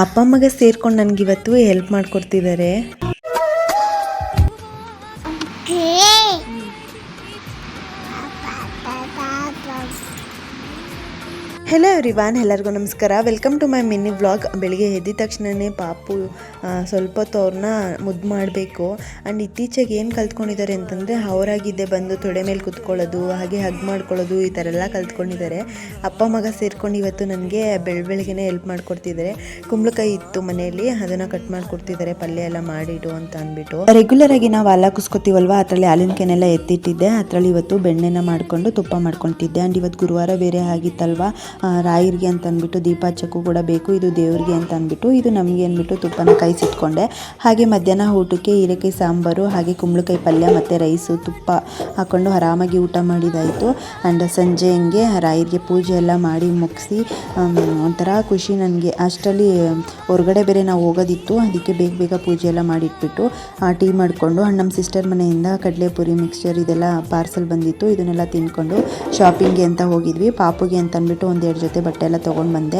ಅಪ್ಪ ಮಗ ಸೇರ್ಕೊಂಡು ನನಗಿವತ್ತು ಹೆಲ್ಪ್ ಮಾಡಿಕೊಡ್ತಿದ್ದಾರೆ. ಹೆಲೋ ಎವ್ರಿವಾನ್, ಎಲ್ಲರಿಗೂ ನಮಸ್ಕಾರ. Welcome to my mini vlog. ಬೆಳಿಗ್ಗೆ ಎದ್ದಿದ ತಕ್ಷಣವೇ ಪಾಪು ಸ್ವಲ್ಪ ಹೊತ್ತು ಅವ್ರನ್ನ ಮುದ್ದು ಮಾಡಬೇಕು. ಆ್ಯಂಡ್ ಇತ್ತೀಚೆಗೆ ಏನು ಕಲ್ತ್ಕೊಂಡಿದ್ದಾರೆ ಅಂತಂದರೆ, ಅವರಾಗಿದ್ದೆ ಬಂದು ತೊಡೆ ಮೇಲೆ ಕುತ್ಕೊಳ್ಳೋದು, ಹಾಗೆ ಹಗ್ ಮಾಡ್ಕೊಳ್ಳೋದು, ಈ ಥರ ಎಲ್ಲ ಕಲ್ತ್ಕೊಂಡಿದ್ದಾರೆ. ಅಪ್ಪ ಮಗ ಸೇರ್ಕೊಂಡು ಇವತ್ತು ನನಗೆ ಬೆಳಗ್ಗೆನೇ ಹೆಲ್ಪ್ ಮಾಡಿಕೊಡ್ತಿದ್ದಾರೆ. ಕುಂಬಳಕಾಯಿ ಇತ್ತು ಮನೆಯಲ್ಲಿ, ಅದನ್ನು ಕಟ್ ಮಾಡಿಕೊಡ್ತಿದ್ದಾರೆ. ಪಲ್ಯ ಎಲ್ಲ ಮಾಡಿಡು ಅಂತ ಅಂದ್ಬಿಟ್ಟು. ರೆಗ್ಯುಲರ್ ಆಗಿ ನಾವು ಹಾಲು ಕುಸ್ಕೊತೀವಲ್ವ, ಅದರಲ್ಲಿ ಹಾಲಿನ ಕೆನೆಲ್ಲ ಎತ್ತಿಟ್ಟಿದ್ದೆ. ಅದರಲ್ಲಿ ಇವತ್ತು ಬೆಣ್ಣೆನ ಮಾಡಿಕೊಂಡು ತುಪ್ಪ ಮಾಡ್ಕೊತಿದ್ದೆ. ಆ್ಯಂಡ್ ಇವತ್ತು ಗುರುವಾರ ಬೇರೆ ಆಗಿತ್ತಲ್ವ, ರಾಯರಿಗೆ ಅಂತ ಅಂದ್ಬಿಟ್ಟು ದೀಪ ಹಚ್ಚಕ್ಕೂ ಕೂಡ ಬೇಕು, ಇದು ದೇವ್ರಿಗೆ ಅಂತ ಅಂದ್ಬಿಟ್ಟು ಇದು ನಮಗೆ ಅಂದ್ಬಿಟ್ಟು ತುಪ್ಪನ ಕಾಯಿಸಿಟ್ಕೊಂಡೆ. ಹಾಗೆ ಮಧ್ಯಾಹ್ನ ಊಟಕ್ಕೆ ಹೀರೆಕಾಯಿ ಸಾಂಬಾರು, ಹಾಗೆ ಕುಂಬಳಕಾಯಿ ಪಲ್ಯ ಮತ್ತು ರೈಸು ತುಪ್ಪ ಹಾಕ್ಕೊಂಡು ಆರಾಮಾಗಿ ಊಟ ಮಾಡಿದಾಯಿತು. ಆ್ಯಂಡ್ ಸಂಜೆ ಹಂಗೆ ರಾಯರಿಗೆ ಪೂಜೆ ಎಲ್ಲ ಮಾಡಿ ಮುಗಿಸಿ ಒಂಥರ ಖುಷಿ ನನಗೆ. ಅಷ್ಟರಲ್ಲಿ ಹೊರಗಡೆ ಬೇರೆ ನಾವು ಹೋಗೋದಿತ್ತು, ಅದಕ್ಕೆ ಬೇಗ ಬೇಗ ಪೂಜೆ ಎಲ್ಲ ಮಾಡಿಟ್ಬಿಟ್ಟು ಟೀ ಮಾಡಿಕೊಂಡು ನಮ್ಮ ಸಿಸ್ಟರ್ ಮನೆಯಿಂದ ಕಡಲೆಪುರಿ ಮಿಕ್ಸ್ಚರ್ ಇದೆಲ್ಲ ಪಾರ್ಸಲ್ ಬಂದಿತ್ತು. ಇದನ್ನೆಲ್ಲ ತಿನ್ಕೊಂಡು ಶಾಪಿಂಗ್ಗೆ ಅಂತ ಹೋಗಿದ್ವಿ. ಪಾಪುಗೆ ಅಂತ ಅಂದ್ಬಿಟ್ಟು ಒಂದೆರಡು ಜೊತೆ ಬಟ್ಟೆ ಎಲ್ಲ ತೊಗೊಂಡು ಬಂದೆ.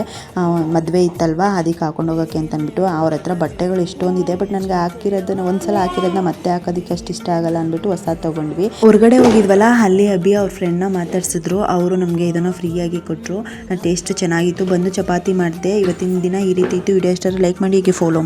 ಮದುವೆ ಇತ್ತಲ್ವ, ಅದಕ್ಕೆ ಹಾಕೊಂಡು ಹೋಗೋಕ್ಕೆ ಅಂತ ಅಂದ್ಬಿಟ್ಟು. ಅವ್ರ ಹತ್ರ ಬಟ್ಟೆಗಳು ಎಷ್ಟೊಂದಿದೆ, ಬಟ್ ನನಗೆ ಹಾಕಿರೋದನ್ನ ಒಂದ್ಸಲ ಹಾಕಿರೋದನ್ನ ಮತ್ತೆ ಹಾಕೋದಕ್ಕೆ ಅಷ್ಟು ಇಷ್ಟ ಆಗಲ್ಲ ಅಂದ್ಬಿಟ್ಟು ಹೊಸ ತೊಗೊಂಡ್ವಿ. ಹೊರಗಡೆ ಹೋಗಿದ್ವಲ್ಲ, ಅಲ್ಲಿ ಅಭಿ ಅವ್ರ ಫ್ರೆಂಡ್ನ ಮಾತಾಡ್ಸಿದ್ರು. ಅವರು ನಮಗೆ ಇದನ್ನು ಫ್ರೀಯಾಗಿ ಕೊಟ್ಟರು. ಟೇಸ್ಟ್ ಚೆನ್ನಾಗಿತ್ತು. ಬಂದು ಚಪಾತಿ ಮಾಡಿದೆ. ಇವತ್ತಿನ ದಿನ ಈ ರೀತಿ ಇತ್ತು. ವಿಡಿಯೋ ಇಷ್ಟ ಲೈಕ್ ಮಾಡಿ, ಹೀಗೆ ಫಾಲೋ ಮಾಡಿ.